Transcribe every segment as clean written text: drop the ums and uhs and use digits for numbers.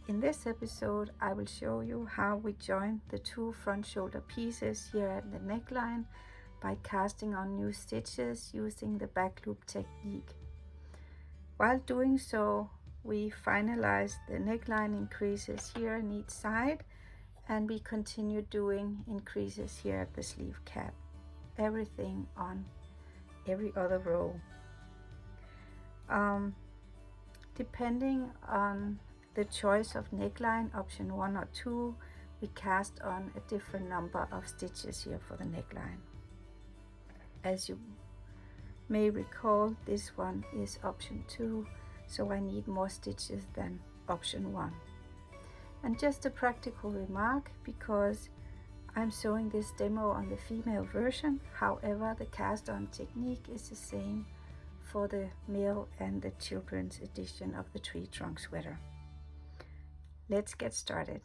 In this episode, I will show you how we join the two front shoulder pieces here at the neckline by casting on new stitches using the back loop technique. While doing so, we finalize the neckline increases here on each side, and we continue doing increases here at the sleeve cap. Everything on every other row. Depending on the choice of neckline, option 1 or 2, we cast on a different number of stitches here for the neckline. As you may recall, this one is option 2, so I need more stitches than option 1. And just a practical remark, because I'm showing this demo on the female version, however the cast on technique is the same for the male and the children's edition of the tree trunk sweater. Let's get started.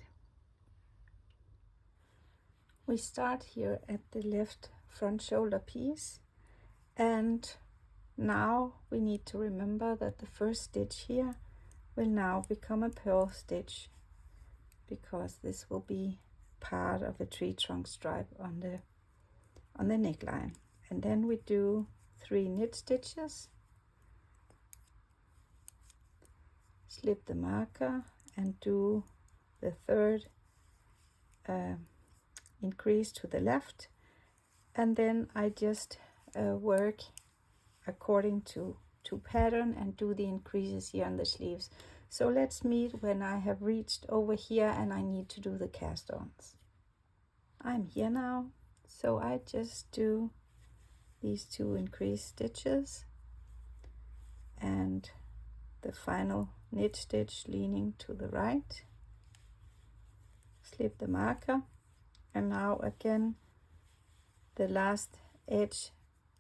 We start here at the left front shoulder piece, and now we need to remember that the first stitch here will now become a purl stitch, because this will be part of the tree trunk stripe on the neckline. And then we do 3 knit stitches, slip the marker and do the third increase to the left, and then I just work according to pattern and do the increases here on the sleeves. So let's meet when I have reached over here and I need to do the cast-ons. I'm here now, so I just do these 2 increased stitches and the final knit stitch leaning to the right, slip the marker, and now again the last edge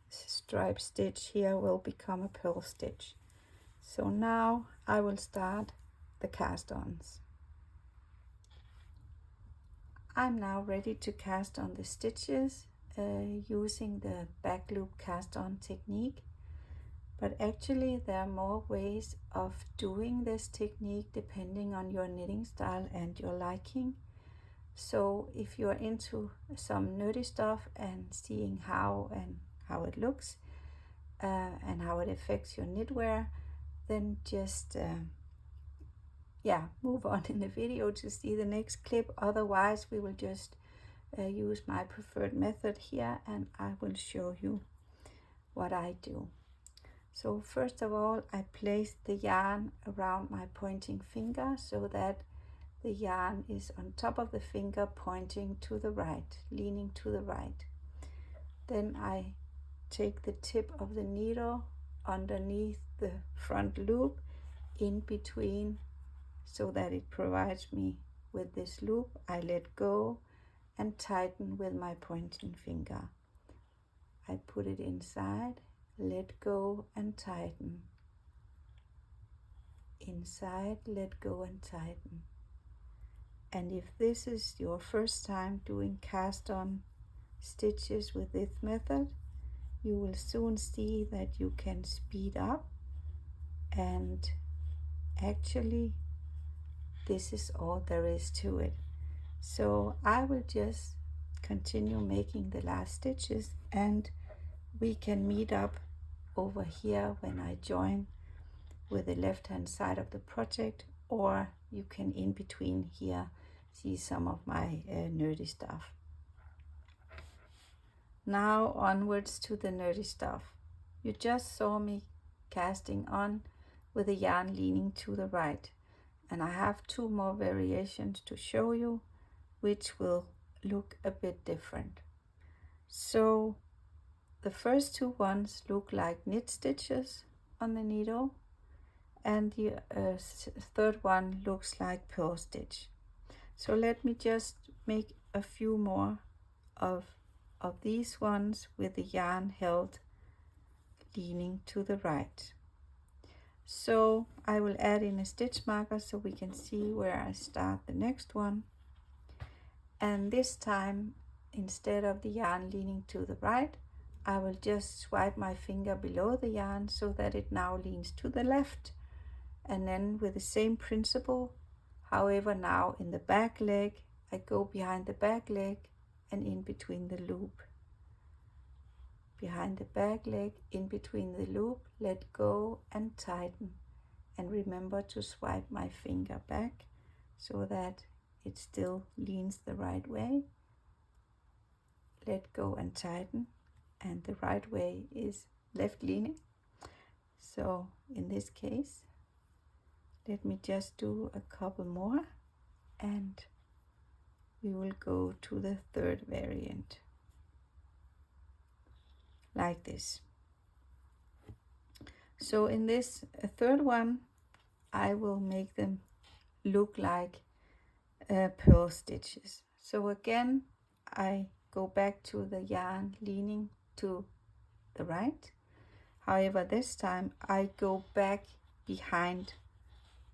stripe stitch here will become a purl stitch. So now I will start the cast-ons. I'm now ready to cast on the stitches using the back loop cast on technique, but actually there are more ways of doing this technique depending on your knitting style and your liking. So if you're into some nerdy stuff and seeing how it looks and how it affects your knitwear, then just move on in the video to see the next clip. Otherwise we will just use my preferred method here, and I will show you what I do. So first of all, I place the yarn around my pointing finger so that the yarn is on top of the finger pointing to the right, leaning to the right. Then I take the tip of the needle underneath the front loop in between so that it provides me with this loop. I let go and tighten with my pointing finger. I put it inside, let go and tighten. Inside, let go and tighten. And if this is your first time doing cast on stitches with this method, you will soon see that you can speed up, and actually this is all there is to it. So I will just continue making the last stitches, and we can meet up over here when I join with the left hand side of the project, or you can in between here see some of my nerdy stuff. Now onwards to the nerdy stuff. You just saw me casting on with the yarn leaning to the right, and I have 2 more variations to show you which will look a bit different. So the first 2 ones look like knit stitches on the needle, and the third one looks like purl stitch. So let me just make a few more of these ones with the yarn held leaning to the right. So I will add in a stitch marker so we can see where I start the next one. And this time, instead of the yarn leaning to the right, I will just swipe my finger below the yarn so that it now leans to the left. And then with the same principle, However, now in the back leg, I go behind the back leg and in between the loop. Behind the back leg, in between the loop, let go and tighten. And remember to swipe my finger back so that it still leans the right way. Let go and tighten, and the right way is left leaning. So in this case, let me just do a couple more and we will go to the third variant like this. So in this third one, I will make them look like pearl stitches. So again, I go back to the yarn leaning to the right. However, this time I go back behind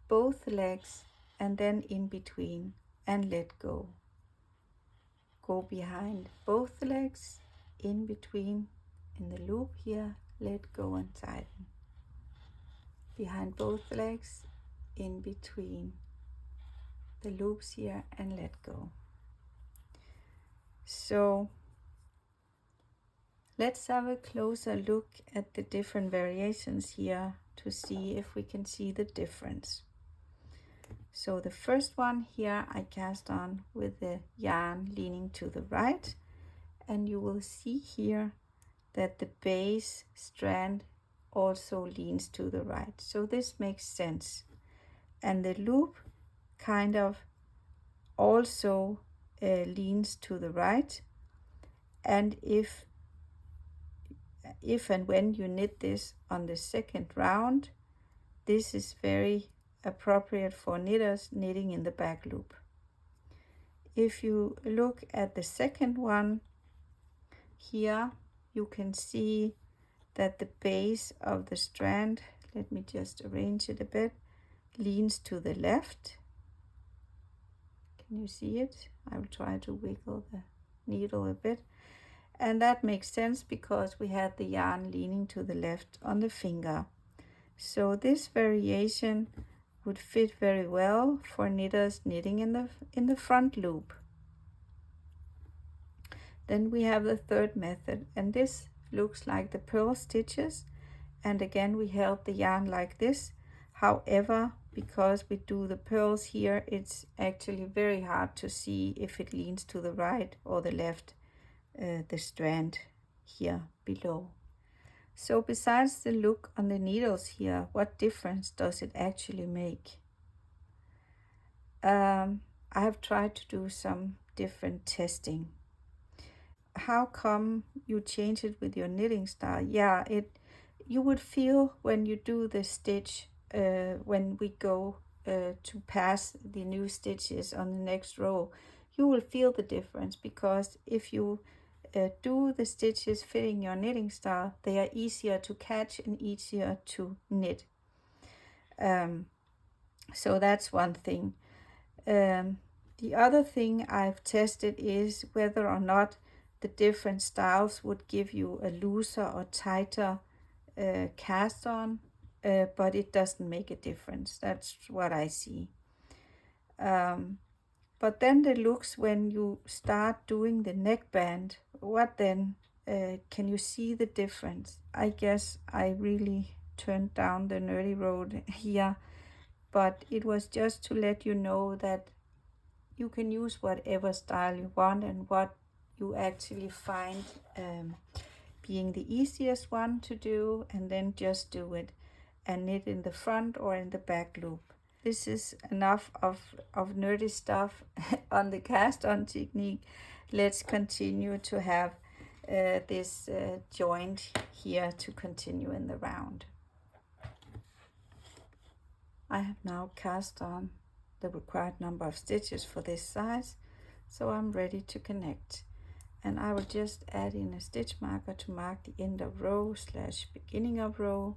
both legs and then in between and let go. Go behind both legs, in between, in the loop here, let go and tighten. Behind both legs, in between the loops here and let go. So let's have a closer look at the different variations here to see if we can see the difference. So the first one here I cast on with the yarn leaning to the right, and you will see here that the base strand also leans to the right. So this makes sense. And the loop kind of also leans to the right. And if and when you knit this on the second round, this is very appropriate for knitters knitting in the back loop. If you look at the second one here, you can see that the base of the strand, let me just arrange it a bit, leans to the left. Can you see it? I will try to wiggle the needle a bit. And that makes sense because we had the yarn leaning to the left on the finger. So this variation would fit very well for knitters knitting in the front loop. Then we have the third method, and this looks like the pearl stitches, and again we held the yarn like this. However, because we do the pearls here, it's actually very hard to see if it leans to the right or the left, the strand here below. So besides the look on the needles here, what difference does it actually make? I have tried to do some different testing. How come you change it with your knitting style? Yeah, you would feel when you do the stitch, when we go to pass the new stitches on the next row, you will feel the difference, because if you do the stitches fitting your knitting style, they are easier to catch and easier to knit. So that's one thing. The other thing I've tested is whether or not the different styles would give you a looser or tighter cast on, but it doesn't make a difference. That's what I see. But then the looks when you start doing the neckband, what then? Can you see the difference? I guess I really turned down the nerdy road here, but it was just to let you know that you can use whatever style you want and what you actually find being the easiest one to do, and then just do it and knit in the front or in the back loop. This is enough of nerdy stuff on the cast on technique. Let's continue to have this joint here to continue in the round. I have now cast on the required number of stitches for this size, so I'm ready to connect. And I will just add in a stitch marker to mark the end of row / beginning of row.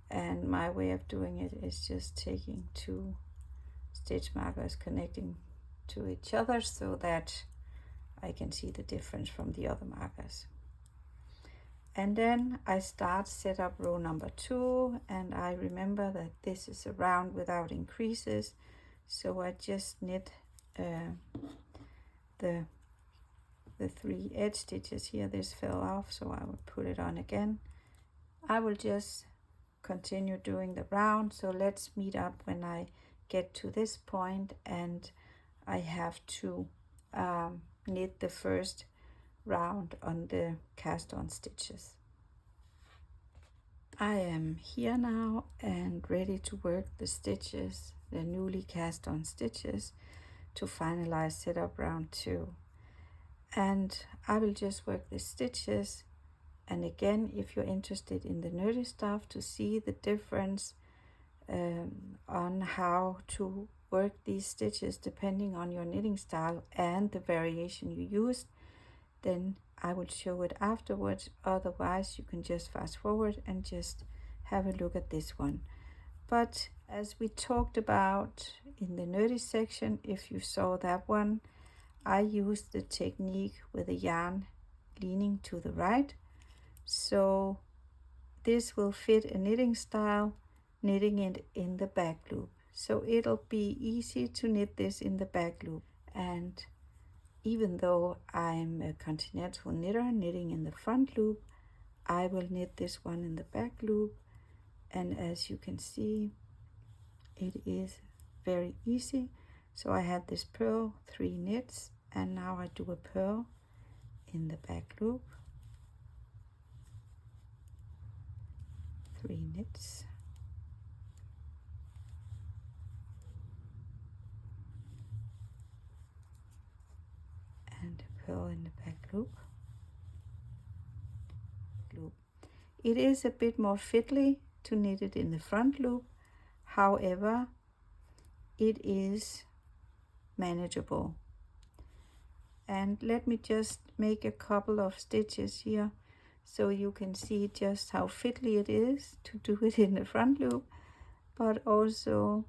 And my way of doing it is just taking 2 stitch markers, connecting to each other so that I can see the difference from the other markers. And then I set up row number 2, and I remember that this is a round without increases. so I just knit the 3 edge stitches here. This fell off, so I will put it on again. I will just continue doing the round, so let's meet up when I get to this point and I have to knit the first round on the cast on stitches. I am here now and ready to work the stitches, the newly cast on stitches, to finalize setup round 2. And I will just work the stitches, and again, if you're interested in the nerdy stuff to see the difference on how to work these stitches depending on your knitting style and the variation you use, then I will show it afterwards. Otherwise you can just fast forward and just have a look at this one. But as we talked about in the nerdy section, if you saw that one, I used the technique with the yarn leaning to the right. So this will fit a knitting style, knitting it in the back loop. So it'll be easy to knit this in the back loop. And even though I'm a continental knitter knitting in the front loop, I will knit this one in the back loop. And as you can see, it is very easy. So I had this purl, 3 knits, and now I do a purl in the back loop, 3 knits, and a purl in the back loop. It is a bit more fiddly to knit it in the front loop. However, it is manageable. And let me just make a couple of stitches here so you can see just how fiddly it is to do it in the front loop, but also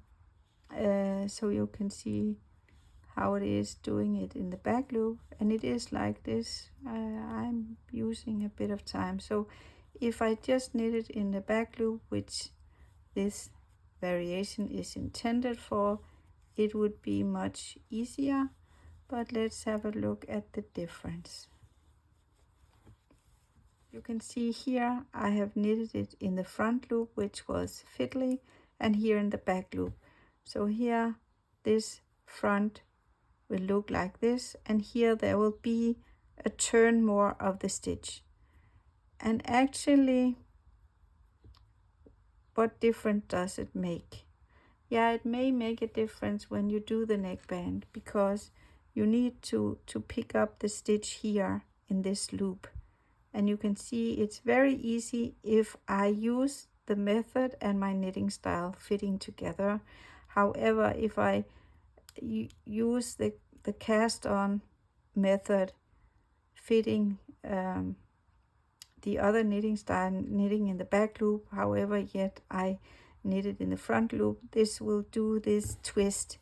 so you can see how it is doing it in the back loop. And it is like this. I'm using a bit of time. So if I just knit it in the back loop, which this variation is intended for, it would be much easier. But let's have a look at the difference. You can see here I have knitted it in the front loop, which was fiddly, and here in the back loop. So here this front will look like this, and here there will be a turn more of the stitch. And actually, what difference does it make? Yeah, it may make a difference when you do the neckband, because you need to pick up the stitch here in this loop. And you can see it's very easy if I use the method and my knitting style fitting together. However, if I use the cast on method fitting the other knitting style, knitting in the back loop, however yet I knit it in the front loop, this will do this twist.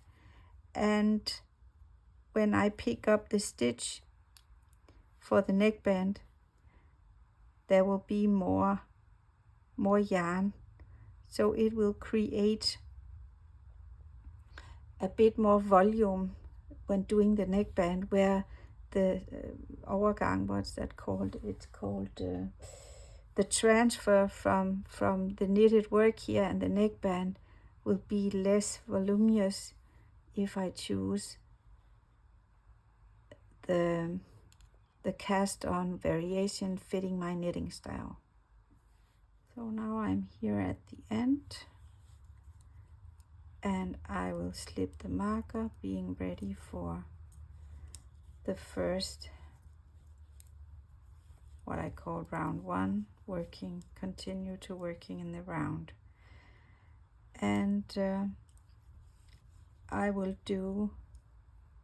And when I pick up the stitch for the neckband, there will be more yarn, so it will create a bit more volume when doing the neckband, where the overgang, what's that called? It's called the transfer from the knitted work here and the neckband will be less voluminous if I choose the cast on variation fitting my knitting style. So now I'm here at the end, and I will slip the marker, being ready for the first, what I call round 1, continue to working in the round. And I will do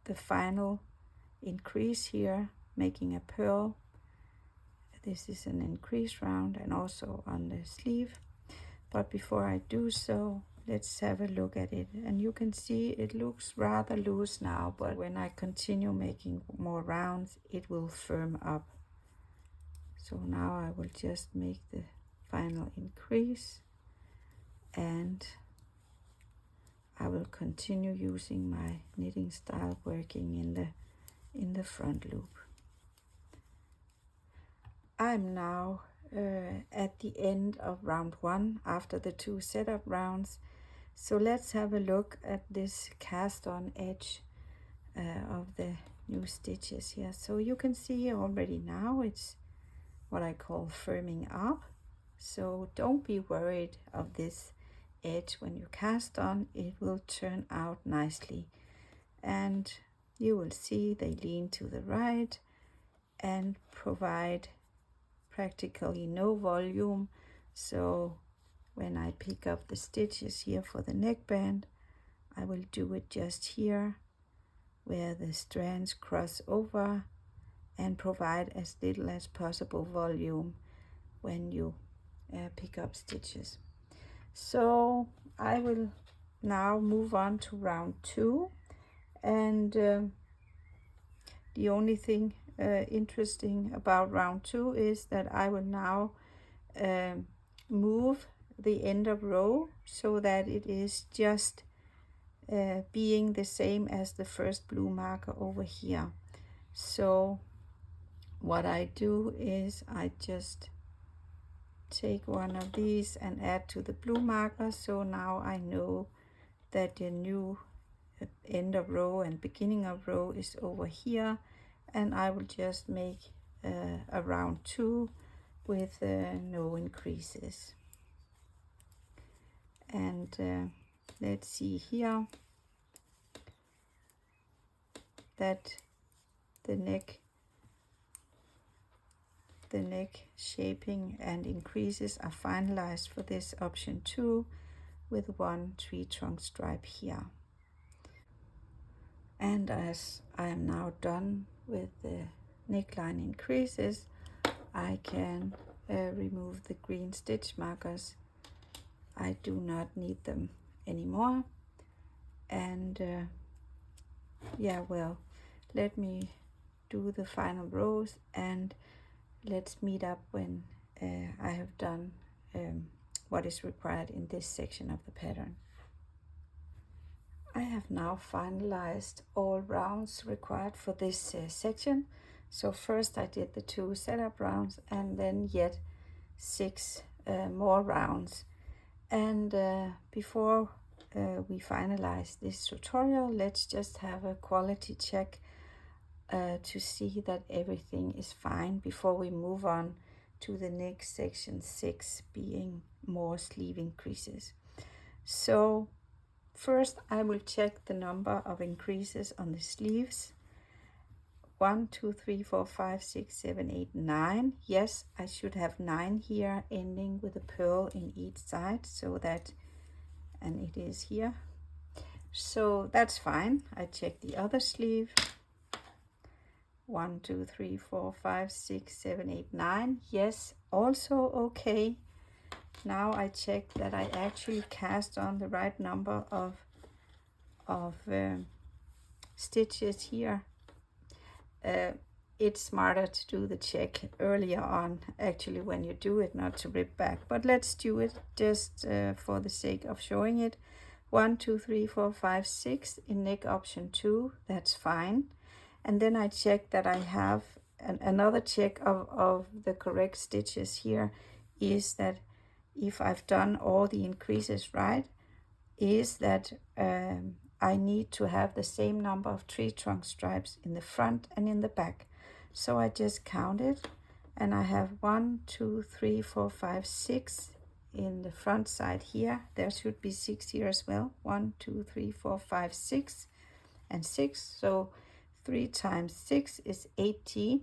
the final increase here, making a purl. This is an increase round, and also on the sleeve. But before I do so, let's have a look at it. And you can see it looks rather loose now, but when I continue making more rounds, it will firm up. So now I will just make the final increase, and I will continue using my knitting style, working in the front loop. I'm now at the end of round 1 after the 2 setup rounds. So let's have a look at this cast on edge of the new stitches here. So you can see already now it's what I call firming up. So don't be worried of this edge when you cast on. It will turn out nicely, and you will see they lean to the right and provide practically no volume. So when I pick up the stitches here for the neckband, I will do it just here where the strands cross over and provide as little as possible volume when you pick up stitches. So I will now move on to round 2, and the only thing interesting about round 2 is that I will now move the end of row so that it is just being the same as the first blue marker over here. So what I do is I just take one of these and add to the blue marker. So now I know that the new end of row and beginning of row is over here, and I will just make a round 2 with no increases. And let's see here that the neck shaping and increases are finalized for this option 2 with 1 tree trunk stripe here. And as I am now done with the neckline increases, I can remove the green stitch markers. I do not need them anymore. And yeah, well, let me do the final rows, and let's meet up when I have done what is required in this section of the pattern. I have now finalized all rounds required for this section. So first I did the 2 setup rounds, and then yet 6 more rounds. And before we finalize this tutorial, let's just have a quality check to see that everything is fine before we move on to the next section 6, being more sleeve increases. So first I will check the number of increases on the sleeves. 1, 2, 3, 4, 5, 6, 7, 8, 9. Yes, I should have 9 here, ending with a pearl in each side, so that, and it is here. So that's fine. I check the other sleeve. 1, 2, 3, 4, 5, 6, 7, 8, 9. Yes, also okay. Now I check that I actually cast on the right number of stitches here. It's smarter to do the check earlier on, actually, when you do it, not to rip back. But let's do it just for the sake of showing it. 1, 2, 3, 4, 5, 6 in neck option 2. That's fine. And then I check that I have another check of the correct stitches here is that if I've done all the increases right, is that I need to have the same number of tree trunk stripes in the front and in the back. So I just counted, and I have 1, 2, 3, 4, 5, 6 in the front side here. There should be 6 here as well. 1, 2, 3, 4, 5, 6, and 6. So 3 times 6 is 18.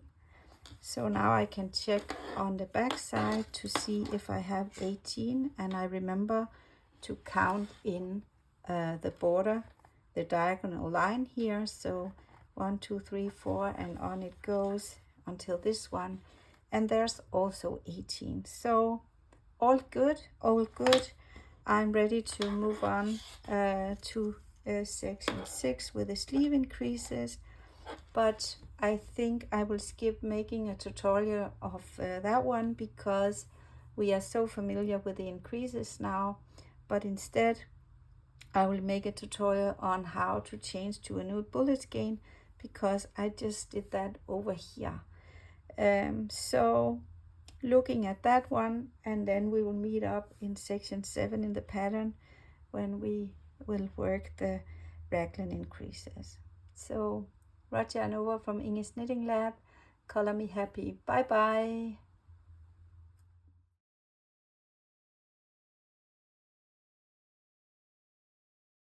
So now I can check on the back side to see if I have 18, and I remember to count in the border, the diagonal line here. So 1, 2, 3, 4, and on it goes until this one, and there's also 18. So all good, all good. I'm ready to move on to section 6 with the sleeve increases, but I think I will skip making a tutorial of that one because we are so familiar with the increases now. But instead I will make a tutorial on how to change to a new bullet gain, because I just did that over here. So looking at that one, and then we will meet up in section 7 in the pattern when we will work the raglan increases. So Roger and over from Inge's Knitting Lab. Color me happy. Bye bye.